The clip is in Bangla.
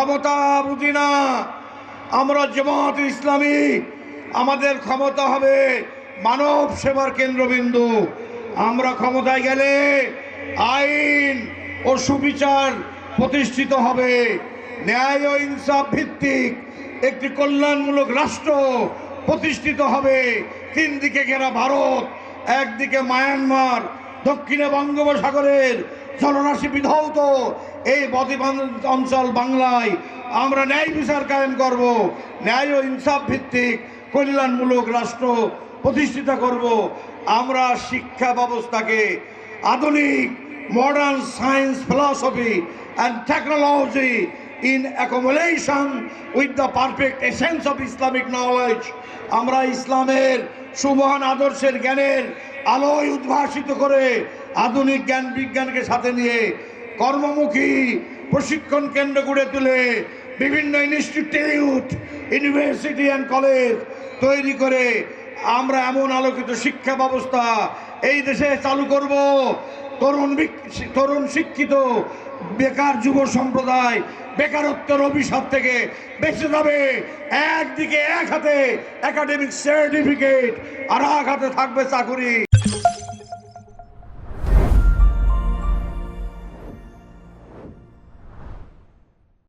ক্ষমতা বুঝি না। আমরা জামাত ইসলামী, আমাদের ক্ষমতা হবে মানব সেবার কেন্দ্রবিন্দু। আমরা ক্ষমতায় গেলে আইন ও সুবিচার প্রতিষ্ঠিত হবে, ন্যায় ও ইনসাফ ভিত্তিক একটি কল্যাণমূলক রাষ্ট্র প্রতিষ্ঠিত হবে। তিন দিকে ঘেরা ভারত, একদিকে মায়ানমার, দক্ষিণে বঙ্গোপসাগরের জলরাশি বিধৌত এই বদ্বীপ অঞ্চল বাংলায় আমরা ন্যায় বিচার কায়েম করব, ন্যায় ও ইনসাফ ভিত্তিক কল্যাণমূলক রাষ্ট্র প্রতিষ্ঠিত করব। আমরা শিক্ষা ব্যবস্থাকে আধুনিক modern science, philosophy and technology in accumulation with the perfect essence of Islamic knowledge, আমরা ইসলামের সুমহান আদর্শের জ্ঞানের আলোয় উদ্ভাসিত করে আধুনিক জ্ঞান বিজ্ঞানকে সাথে নিয়ে কর্মমুখী প্রশিক্ষণ কেন্দ্র গড়ে তুলে বিভিন্ন ইনস্টিটিউট, ইউনিভার্সিটি অ্যান্ড কলেজ তৈরি করে আমরা এমন আলোকিত শিক্ষা ব্যবস্থা এই দেশে চালু করব। তরুণ শিক্ষিত বেকার যুব সম্প্রদায় বেকারত্বের অভিশাপ থেকে বেঁচে যাবে। একদিকে এক হাতে একাডেমিক সার্টিফিকেট আর এক হাতে থাকবে চাকুরি।